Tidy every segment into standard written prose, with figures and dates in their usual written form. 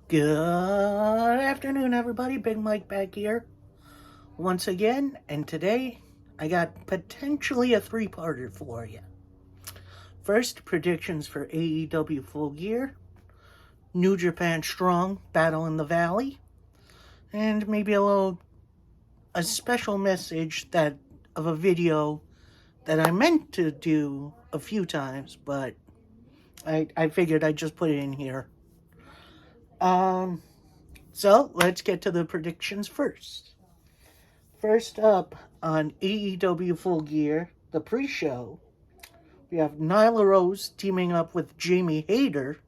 Good afternoon, everybody. Big Mike back here once again, and today I got potentially a three-parter for you. First, predictions for AEW Full Gear, New Japan Strong, Battle in the Valley, and maybe a special message of a video that I meant to do a few times, but I figured I'd just put it in here. So let's get to the predictions first. First up on AEW Full Gear, the pre-show, we have Nyla Rose teaming up with Jamie Hayter,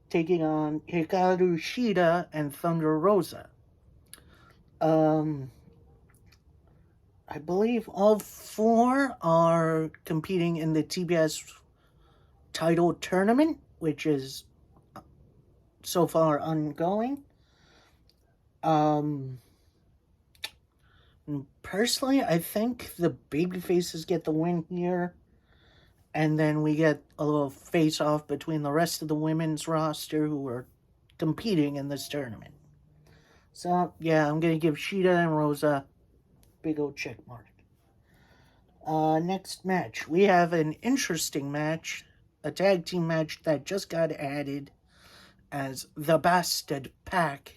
taking on Hikaru Shida and Thunder Rosa. I believe all four are competing in the TBS title tournament, which is so far ongoing. Personally, I think the babyfaces get the win here, and then we get a little face-off between the rest of the women's roster who are competing in this tournament. So, yeah, I'm going to give Shida and Rosa big old check mark. Next match, we have an interesting match, a tag team match that just got added as the Bastard Pack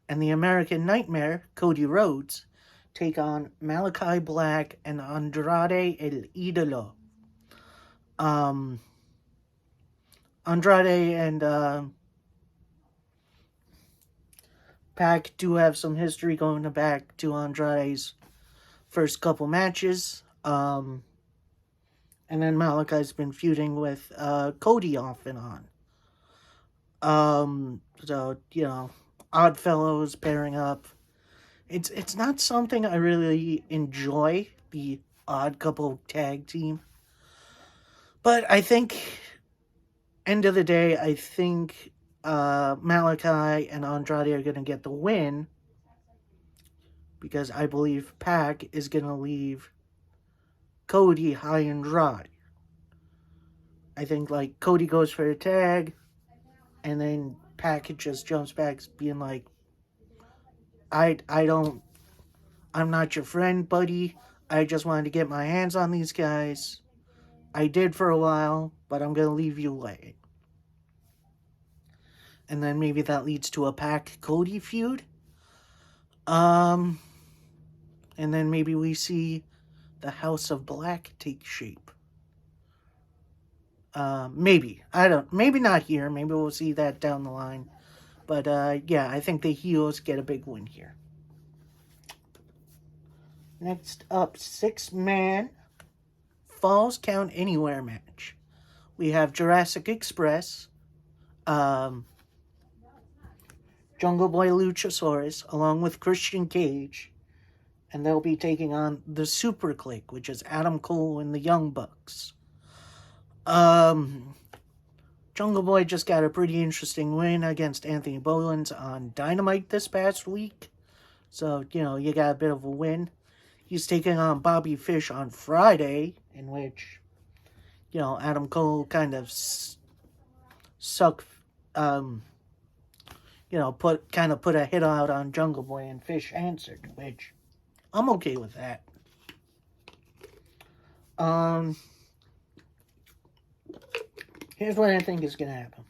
and the American Nightmare, Cody Rhodes, take on Malachi Black and Andrade El Idolo. Andrade and Pac do have some history going back to Andrade's first couple matches. And then Malachi's been feuding with Cody off and on. So, Oddfellows pairing up. It's not something I really enjoy, the odd couple tag team. But I think, end of the day, I think Malachi and Andrade are going to get the win, because I believe Pac is going to leave Cody high and dry. I think, Cody goes for a tag, and then Pac just jumps back being like, I'm not your friend, buddy. I just wanted to get my hands on these guys. I did for a while, but I'm going to leave you away. And then maybe that leads to a Pac-Cody feud. And then maybe we see the House of Black take shape. Maybe. Maybe not here. Maybe we'll see that down the line. But, yeah, I think the heels get a big win here. Next up, 6-man Falls Count Anywhere match. We have Jurassic Express, Jungle Boy Luchasaurus, along with Christian Cage, and they'll be taking on the Super Clique, which is Adam Cole and the Young Bucks. Jungle Boy just got a pretty interesting win against Anthony Bowens on Dynamite this past week. So, you got a bit of a win. He's taking on Bobby Fish on Friday, in which, Adam Cole kind of put a hit out on Jungle Boy, and Fish answered, which I'm okay with that. Here's what I think is going to happen.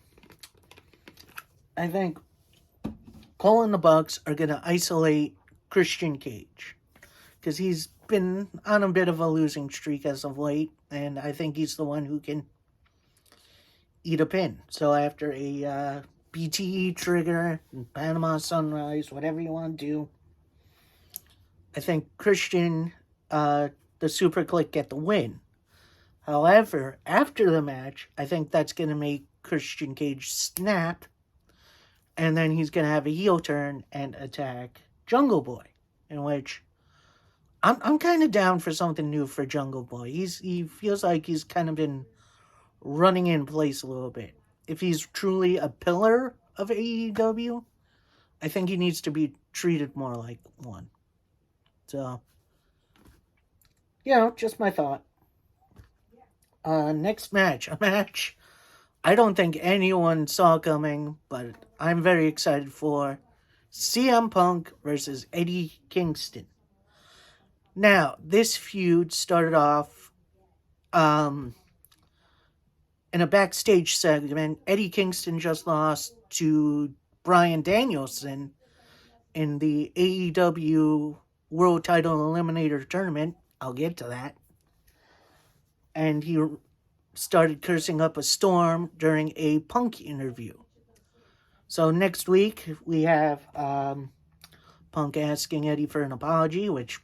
I think Cole and the Bucks are going to isolate Christian Cage, because he's been on a bit of a losing streak as of late, and I think he's the one who can eat a pin. So after a BTE trigger, Panama Sunrise, whatever you want to do, I think Christian, the Super Clique, get the win. However, after the match, I think that's going to make Christian Cage snap, and then he's going to have a heel turn and attack Jungle Boy, in which I'm kind of down for something new for Jungle Boy. He feels like he's kind of been running in place a little bit. If he's truly a pillar of AEW, I think he needs to be treated more like one. So, just my thought. Next match, a match I don't think anyone saw coming, but I'm very excited for CM Punk versus Eddie Kingston. Now, this feud started off um, in a backstage segment. Eddie Kingston just lost to Bryan Danielson in the AEW World Title Eliminator Tournament. I'll get to that. And he started cursing up a storm during a Punk interview. So next week we have Punk asking Eddie for an apology, which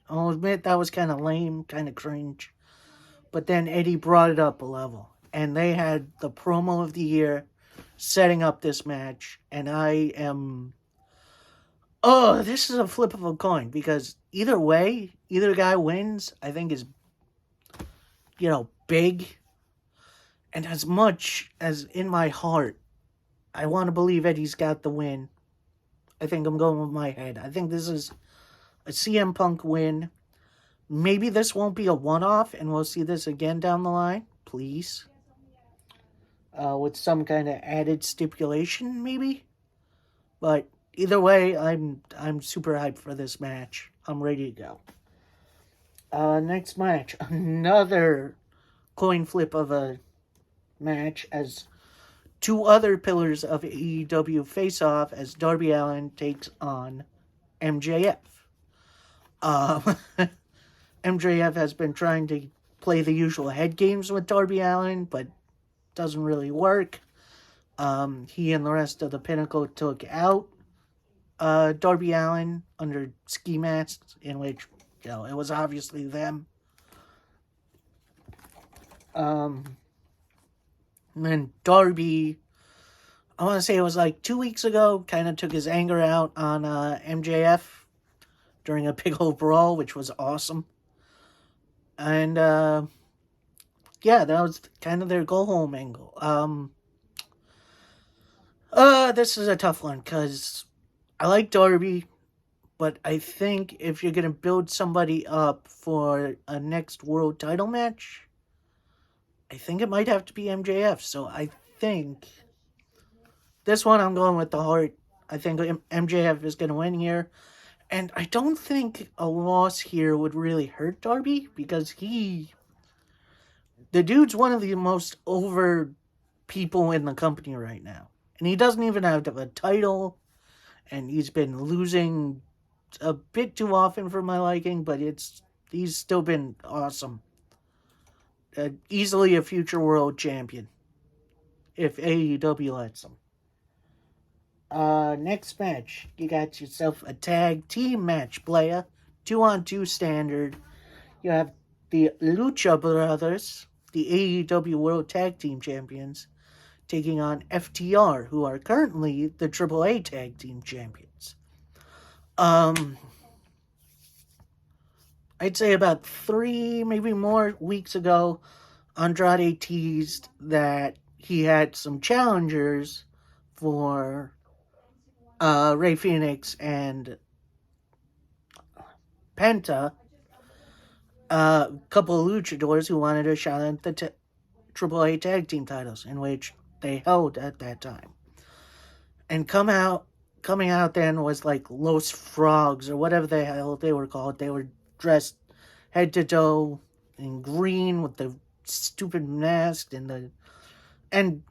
I'll admit that was kind of lame, kind of cringe. But then Eddie brought it up a level, and they had the promo of the year setting up this match, and I am. Oh, this is a flip of a coin because either way, either guy wins, I think is, big. And as much as in my heart, I want to believe Eddie's got the win. I think I'm going with my head. I think this is a CM Punk win. Maybe this won't be a one-off, and we'll see this again down the line. Please, with some kind of added stipulation, maybe. But either way, I'm super hyped for this match. I'm ready to go. Next match, another coin flip of a match as two other pillars of AEW face off as Darby Allin takes on MJF. MJF has been trying to play the usual head games with Darby Allin, but doesn't really work. He and the rest of the Pinnacle took out Darby Allin under ski masks, in which it was obviously them. And then Darby, I want to say it was like 2 weeks ago, kind of took his anger out on MJF during a big old brawl, which was awesome. And yeah, that was kind of their go home angle. This is a tough one because I like Darby, but I think if you're gonna build somebody up for a next world title match, I think it might have to be MJF. So I think this one I'm going with the heart. I think MJF is gonna win here. And I don't think a loss here would really hurt Darby because the dude's one of the most over people in the company right now. And he doesn't even have a title, and he's been losing a bit too often for my liking, but he's still been awesome. Easily a future world champion, if AEW lets him. Next match, you got yourself a tag team match, player. 2-on-2 standard. You have the Lucha Brothers, the AEW World Tag Team Champions, taking on FTR, who are currently the AAA Tag Team Champions. I'd say about 3, maybe more weeks ago, Andrade teased that he had some challengers for Rey Fenix and Penta, a couple of luchadors who wanted a shot at the AAA tag team titles, in which they held at that time. And coming out then was like Los Frogs or whatever the hell they were called. They were dressed head to toe in green with the stupid mask and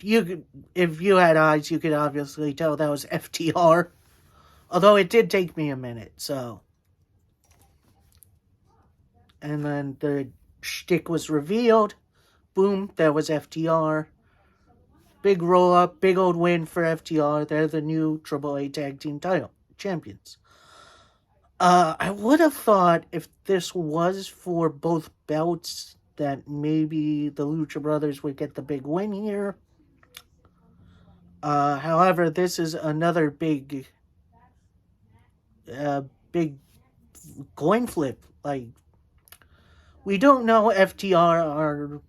if you had eyes, you could obviously tell that was FTR. Although it did take me a minute, so. And then the shtick was revealed. Boom, that was FTR. Big roll up, big old win for FTR. They're the new AAA Tag Team title champions. I would have thought if this was for both belts that maybe the Lucha Brothers would get the big win here. However, this is another big coin flip. Like, we don't know FTR are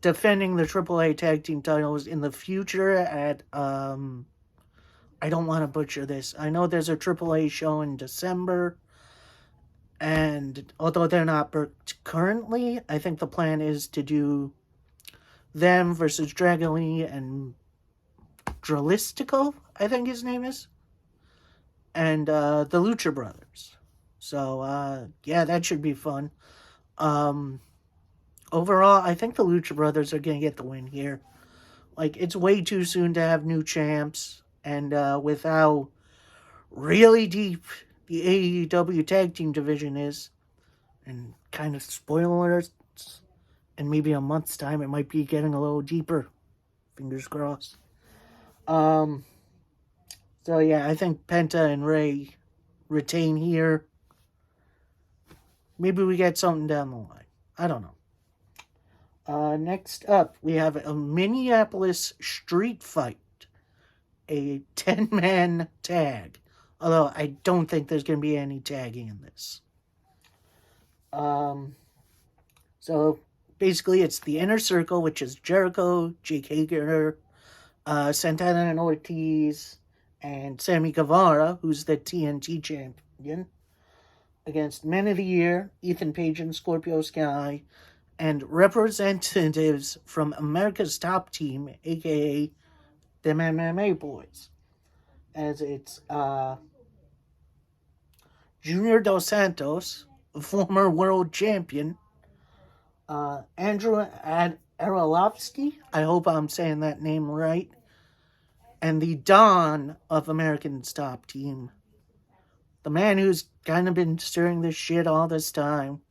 defending the AAA Tag Team titles in the future at, I don't want to butcher this. I know there's a AAA show in December, and although they're not booked currently, I think the plan is to do them versus Dragon Lee and Dralistico, I think his name is, and the Lucha Brothers. So yeah, that should be fun. Um, Overall, I think the Lucha Brothers are gonna get the win here. Like, it's way too soon to have new champs, and with how really deep the AEW tag team division is, and kind of spoilers, in maybe a month's time, it might be getting a little deeper. Fingers crossed. Um, so yeah, I think Penta and Ray retain here. Maybe we get something down the line. I don't know. Next up, we have a Minneapolis street fight, a 10-man tag. Although I don't think there's going to be any tagging in this. So basically, it's the Inner Circle, which is Jericho, Jake Hager, Santana and Ortiz, and Sammy Guevara, who's the TNT champion, against Men of the Year, Ethan Page and Scorpio Sky, and representatives from America's Top Team, aka the MMA Boys, as it's Junior Dos Santos, former world champion, Andrew Arlovsky, I hope I'm saying that name right, and the Don of American's Top Team, the man who's kind of been stirring this shit all this time,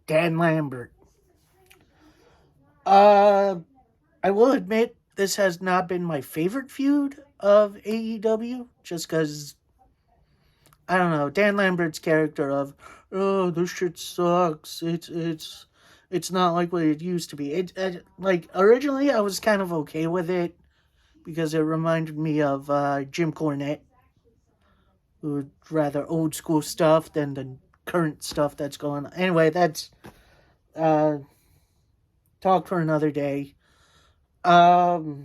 Dan Lambert. I will admit this has not been my favorite feud of AEW, just because, I don't know, Dan Lambert's character of, oh, this shit sucks. It's not like what it used to be. Like, originally I was kind of okay with it because it reminded me of Jim Cornette, who rather old school stuff than the current stuff that's going on. Anyway, that's talk for another day. Dos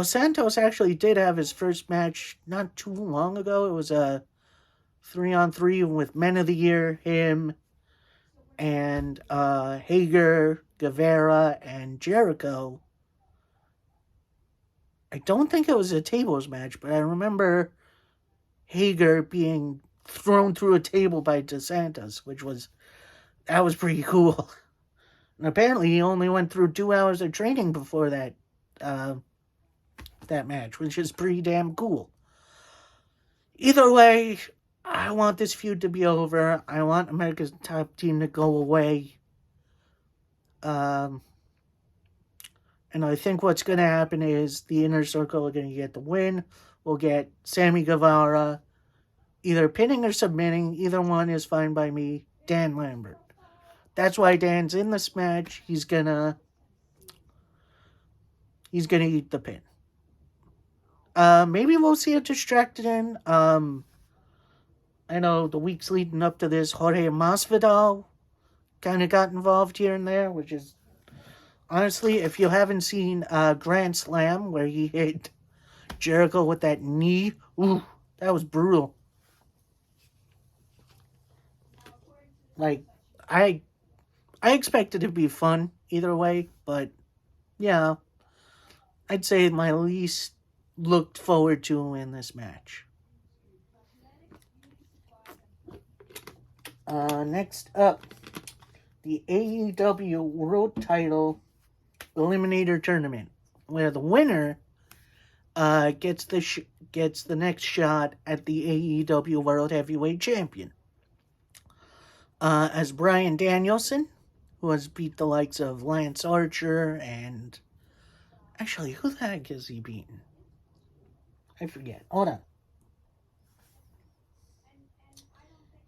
Santos actually did have his first match not too long ago. It was a 3-on-3 with Men of the Year, him, and Hager, Guevara, and Jericho. I don't think it was a tables match, but I remember Hager being thrown through a table by Dos Santos, that was pretty cool. And apparently he only went through 2 hours of training before that match, which is pretty damn cool. Either way, I want this feud to be over. I want America's Top Team to go away. And I think what's going to happen is the Inner Circle are going to get the win. We'll get Sammy Guevara either pinning or submitting. Either one is fine by me. Dan Lambert. That's why Dan's in this match. He's gonna eat the pin. Maybe we'll see a distracted in. I know the weeks leading up to this, Jorge Masvidal kind of got involved here and there, which is, honestly, if you haven't seen Grand Slam, where he hit Jericho with that knee, ooh, that was brutal. Like, I expect it to be fun either way, but yeah, I'd say my least looked forward to in this match. Next up, the AEW World Title Eliminator Tournament, where the winner gets the next shot at the AEW World Heavyweight Champion. As Bryan Danielson, who has beat the likes of Lance Archer and... Actually, who the heck has he beaten? I forget. Hold on.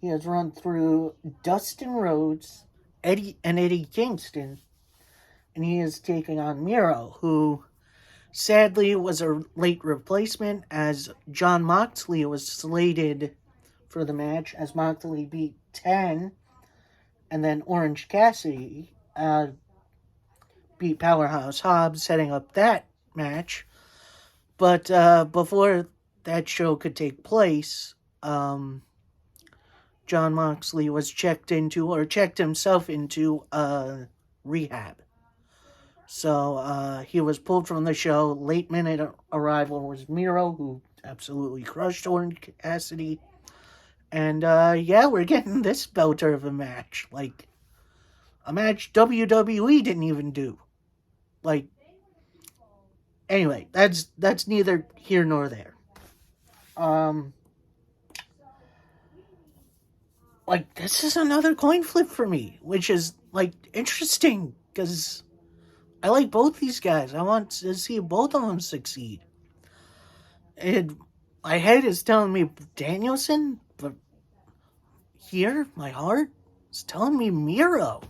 He has run through Dustin Rhodes, Eddie Kingston, and he is taking on Miro, who sadly was a late replacement as Jon Moxley was slated for the match, as Moxley beat 10, and then Orange Cassidy beat Powerhouse Hobbs, setting up that match. But before that show could take place, Jon Moxley was checked himself into rehab. So he was pulled from the show. Late minute arrival was Miro, who absolutely crushed Orange Cassidy. And yeah, we're getting this belter of a match. Like, a match WWE didn't even do. Like, anyway, that's neither here nor there. Um, like, this is another coin flip for me, which is, like, interesting, because I like both these guys. I want to see both of them succeed. And my head is telling me Danielson, but here, my heart is telling me Miro.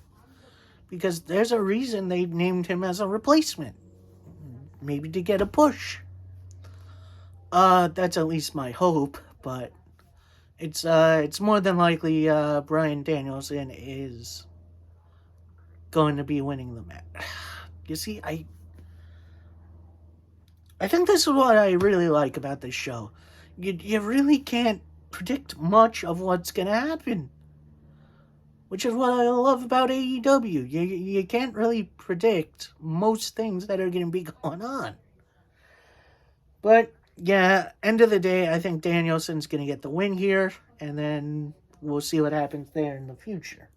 Because there's a reason they named him as a replacement. Maybe to get a push. That's at least my hope, but it's more than likely Bryan Danielson is going to be winning the match. You see, I think this is what I really like about this show. You really can't predict much of what's going to happen, which is what I love about AEW. You can't really predict most things that are going to be going on. But yeah, end of the day, I think Danielson's going to get the win here, and then we'll see what happens there in the future.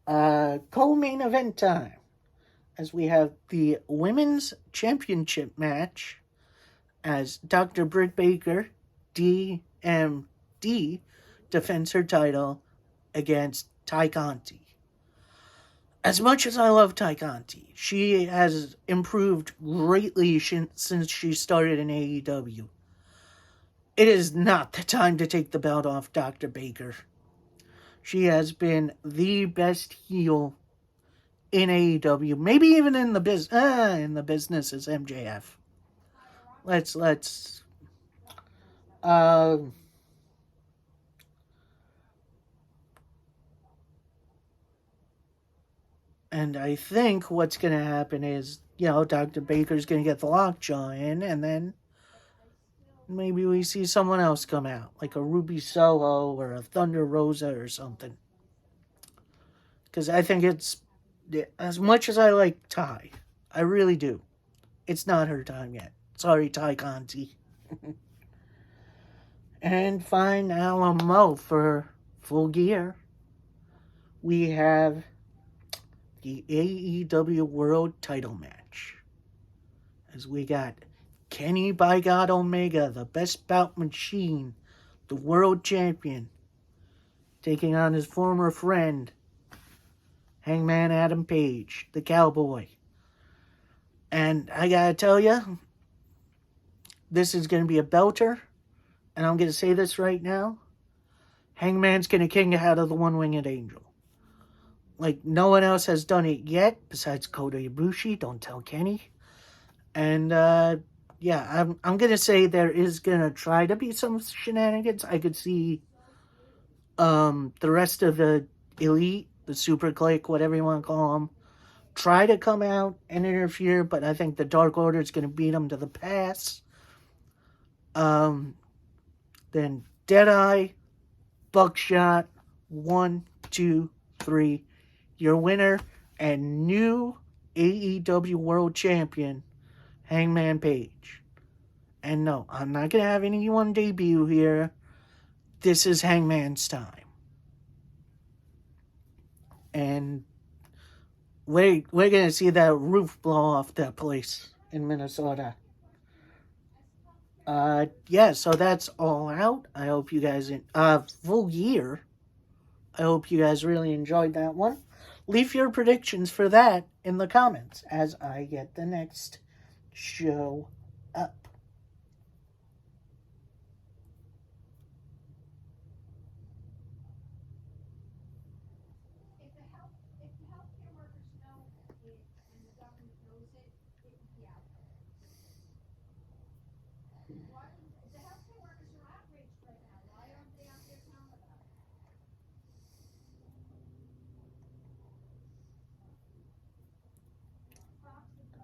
Co-main event time, as we have the Women's Championship match, as Dr. Britt Baker, DMD, defends her title against Ty Conti. As much as I love Ty Conti, she has improved greatly since she started in AEW. It is not the time to take the belt off Dr. Baker. She has been the best heel in AEW, maybe even in the business as MJF. And I think what's going to happen is, Dr. Baker's going to get the lockjaw in, and then maybe we see someone else come out, like a Ruby Soho or a Thunder Rosa or something. Because I think it's, as much as I like Ty, I really do, it's not her time yet. Sorry, Ty Conti. And fine Alamo for Full Gear. We have the AEW World Title match, as we got Kenny by God Omega, the best bout machine, the world champion, taking on his former friend, Hangman Adam Page, the cowboy. And I gotta tell you, this is gonna be a belter, and I'm gonna say this right now, Hangman's gonna king out of the one-winged angel. Like, no one else has done it yet, besides Kota Ibushi. Don't tell Kenny. And, yeah, I'm going to say there is going to try to be some shenanigans. I could see the rest of the Elite, the Super Clique, whatever you want to call them, try to come out and interfere, but I think the Dark Order is going to beat them to the pass. Then Deadeye, Buckshot, 1, 2, 3, your winner and new AEW World Champion, Hangman Page. And no, I'm not going to have anyone debut here. This is Hangman's time. And we're going to see that roof blow off that place in Minnesota. Yeah, so that's all out. I hope you guys, Full Gear. I hope you guys really enjoyed that one. Leave your predictions for that in the comments as I get the next show up.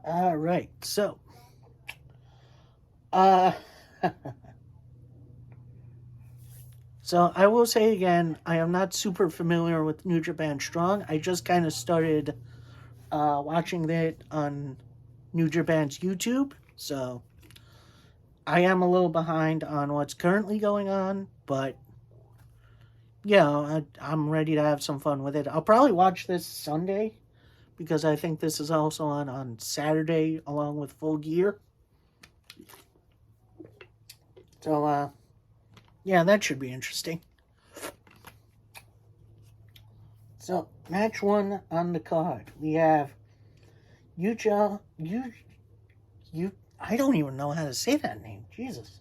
All right, so, so I will say again, I am not super familiar with New Japan Strong. I just kind of started watching it on New Japan's YouTube, so I am a little behind on what's currently going on, but yeah, I'm ready to have some fun with it. I'll probably watch this Sunday because I think this is also on Saturday along with Full Gear. So, yeah, that should be interesting. So, match 1 on the card. We have I don't even know how to say that name. Jesus.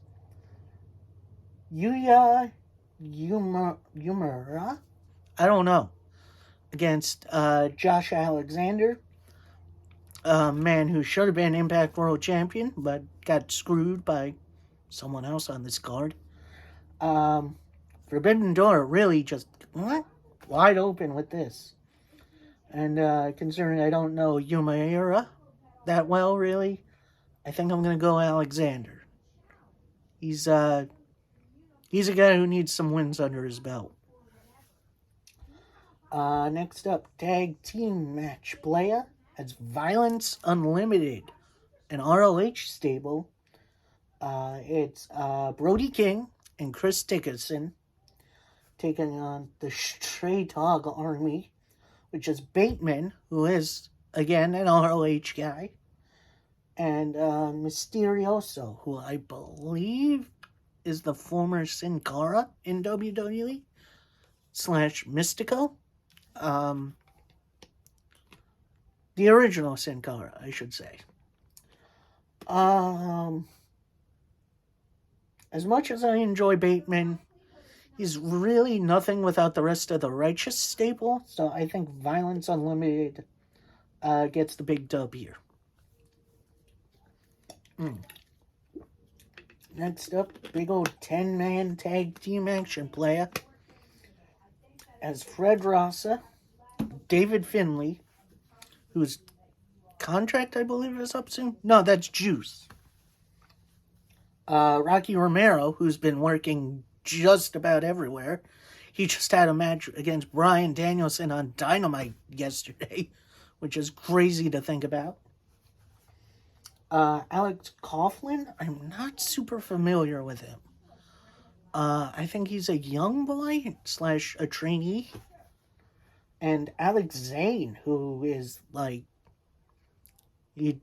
Yumura? I don't know. Against Josh Alexander. A man who should have been Impact World Champion, but got screwed by someone else on this card. Forbidden Door really just wide open with this. And considering I don't know Yumura that well, really, I think I'm going to go Alexander. He's a guy who needs some wins under his belt. Next up, tag team match playa as Violence Unlimited, an ROH stable. It's Brody King and Chris Dickinson taking on the Stray Dog Army, which is Bateman, who is, again, an ROH guy, and Mysterioso, who I believe is the former Sin Cara in WWE / Mystico. The original Sin Cara, I should say. As much as I enjoy Bateman, he's really nothing without the rest of the Righteous stable, so I think Violence Unlimited gets the big dub here. Next up, big old 10-man tag team action player as Fred Rosser, David Finlay, whose contract I believe is up soon. No, that's Juice. Rocky Romero, who's been working just about everywhere. He just had a match against Bryan Danielson on Dynamite yesterday, which is crazy to think about. Alex Coughlin, I'm not super familiar with him. I think he's a young boy / a trainee. And Alex Zane, who is he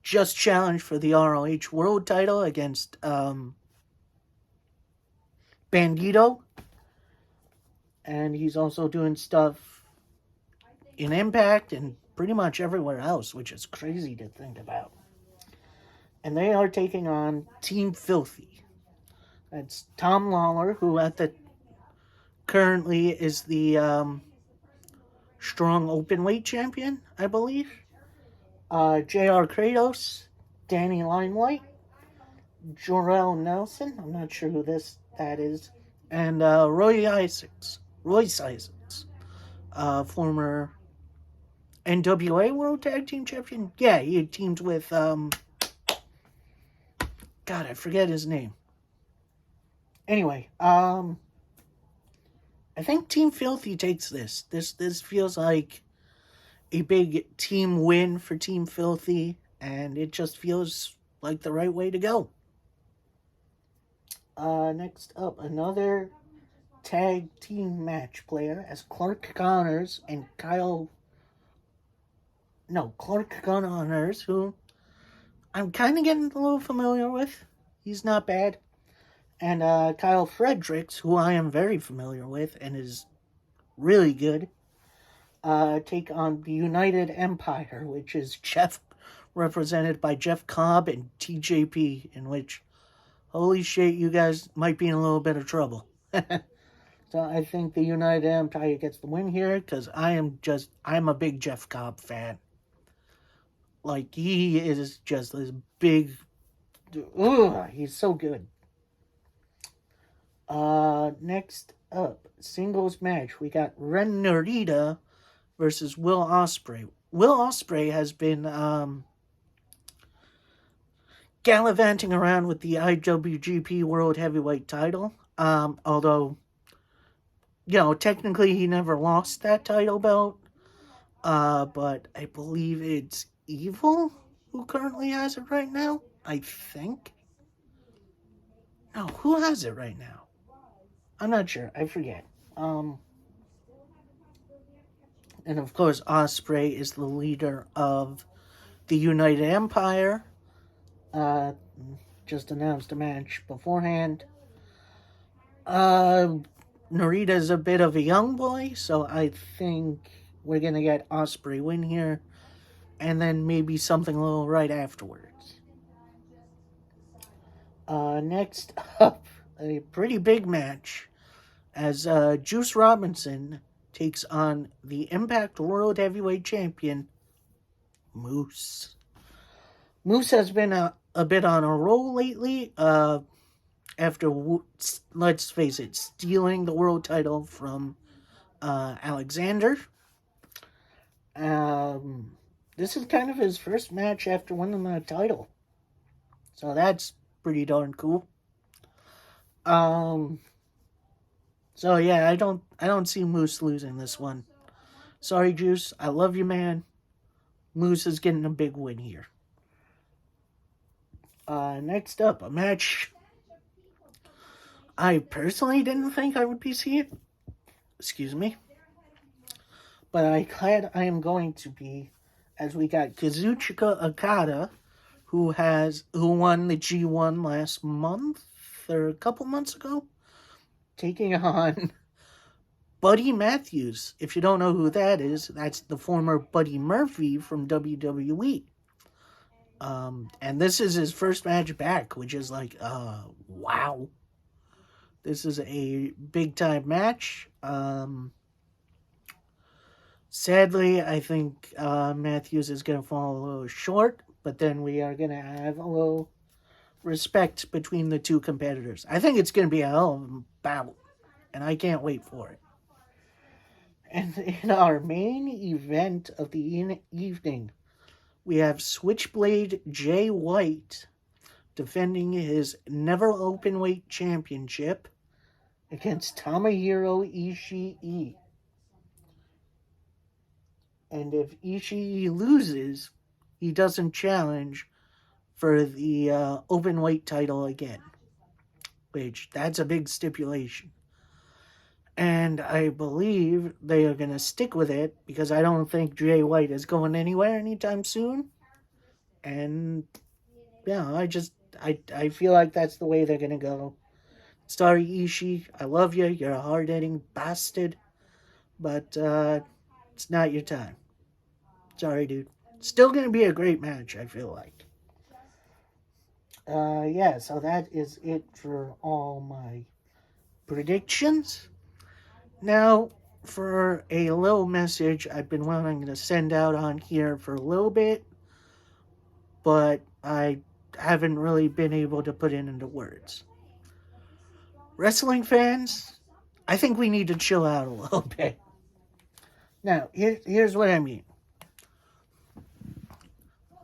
just challenged for the ROH World title against Bandito. And he's also doing stuff in Impact and pretty much everywhere else, which is crazy to think about. And they are taking on Team Filthy. That's Tom Lawler, who currently is the strong openweight champion, I believe. J.R. Kratos, Danny Limelight, Jorel Nelson, I'm not sure who that is, and Royce Isaacs, former NWA World Tag Team Champion. Yeah, he teamed with, God, I forget his name. Anyway, I think Team Filthy takes this. This feels like a big team win for Team Filthy, and it just feels like the right way to go. Next up, another tag team match player as Clark Connors and Clark Connors, who I'm kind of getting a little familiar with. He's not bad. And Kyle Fredericks, who I am very familiar with and is really good, take on the United Empire, which is represented by Jeff Cobb and TJP, in which, holy shit, you guys might be in a little bit of trouble. So I think the United Empire gets the win here, because I'm a big Jeff Cobb fan. He is just this big, he's so good. Next up, singles match. We got Ren Narita versus Will Ospreay. Will Ospreay has been gallivanting around with the IWGP World Heavyweight title. Although, technically he never lost that title belt. But I believe it's Evil who currently has it right now. I think. No, who has it right now? I'm not sure. I forget. And of course, Osprey is the leader of the United Empire. Uh, just announced a match beforehand. Uh, Narita's a bit of a young boy, so I think we're gonna get Osprey win here, and then maybe something a little right afterwards. Next up, a pretty big match as Juice Robinson takes on the Impact World Heavyweight Champion, Moose. Moose has been a bit on a roll lately, after, let's face it, stealing the world title from Alexander. This is kind of his first match after winning the title. So that's pretty darn cool. So yeah, I don't see Moose losing this one. Sorry, Juice. I love you, man. Moose is getting a big win here. Next up, a match I personally didn't think I would be seeing. Excuse me. But I'm glad I am going to be, as we got Kazuchika Okada, who won the G1 last month or a couple months ago, taking on Buddy Matthews. If you don't know who that is, that's the former Buddy Murphy from WWE. And this is his first match back, which is like, wow. This is a big time match. Sadly, I think Matthews is going to fall a little short, but then we are going to have a little respect between the two competitors. I think it's going to be a hell of a battle, and I can't wait for it. And in our main event of the evening, we have Switchblade Jay White defending his Never Openweight Championship against Tomohiro Ishii. And if Ishii loses, he doesn't challenge for the Openweight title again. Which, that's a big stipulation. And I believe they are going to stick with it because I don't think Jay White is going anywhere anytime soon. And yeah, I feel like that's the way they're going to go. Sorry, Ishii, I love you. You're a hard-hitting bastard. But it's not your time. Sorry, dude. Still going to be a great match, I feel like. Yeah, so that is it for all my predictions. Now, for a little message I've been wanting to send out on here for a little bit, but I haven't really been able to put it into words. Wrestling fans, I think we need to chill out a little bit. Now, here's what I mean.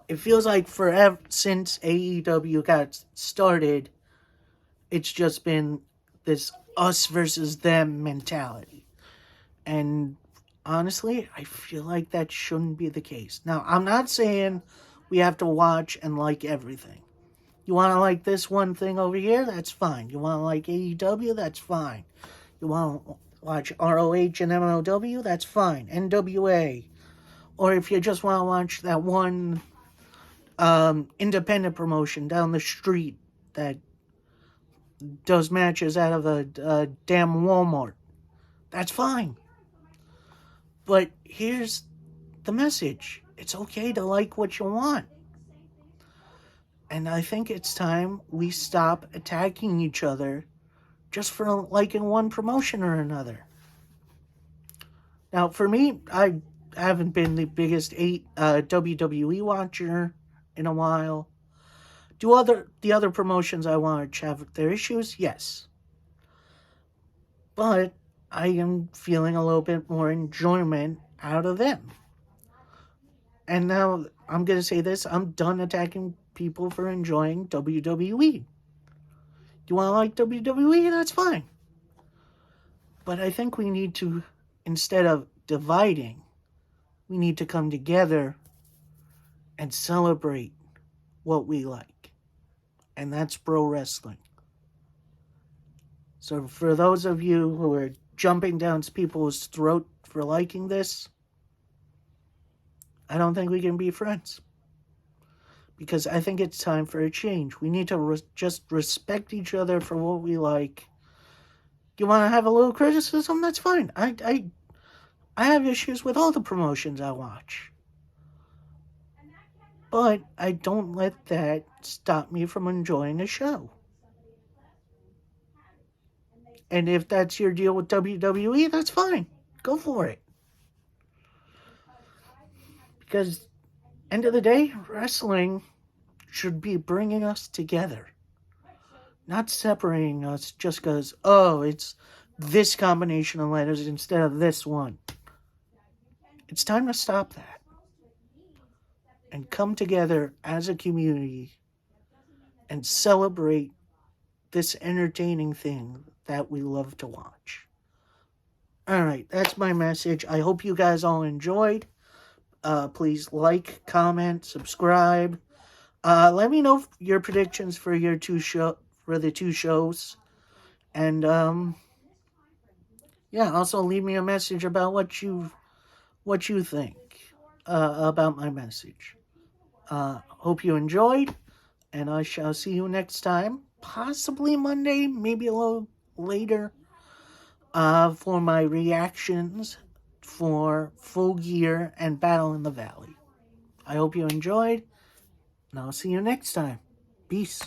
It feels like forever since AEW got started, it's just been this us versus them mentality. And honestly, I feel like that shouldn't be the case. Now, I'm not saying we have to watch and like everything. You want to like this one thing over here? That's fine. You want to like AEW? That's fine. You want to watch ROH and MLW? That's fine. NWA. Or if you just want to watch that one independent promotion down the street that does matches out of a damn Walmart, that's fine. But here's the message. It's okay to like what you want. And I think it's time we stop attacking each other just for liking one promotion or another. Now, for me, I haven't been the biggest WWE watcher in a while. Do the other promotions I watch have their issues? Yes. But I am feeling a little bit more enjoyment out of them. And now I'm going to say this. I'm done attacking people for enjoying WWE. You want to like WWE? That's fine. But I think we need to, instead of dividing, We need to come together and celebrate what we like. And that's pro wrestling. So for those of you who are jumping down people's throat for liking this, I don't think we can be friends. Because I think it's time for a change. We need to just respect each other for what we like. You want to have a little criticism? That's fine. I have issues with all the promotions I watch. But I don't let that stop me from enjoying the show. And if that's your deal with WWE, that's fine. Go for it. Because, end of the day, wrestling should be bringing us together. Not separating us just because, oh, it's this combination of letters instead of this one. It's time to stop that. And come together as a community and celebrate this entertaining thing that we love to watch. Alright, that's my message. I hope you guys all enjoyed. Please like, comment, subscribe. Let me know your predictions for the two shows. And also leave me a message about what you think about my message. Hope you enjoyed, and I shall see you next time. Possibly Monday, maybe a little later, for my reactions for Full Gear and Battle in the Valley. I hope you enjoyed, and I'll see you next time. Peace.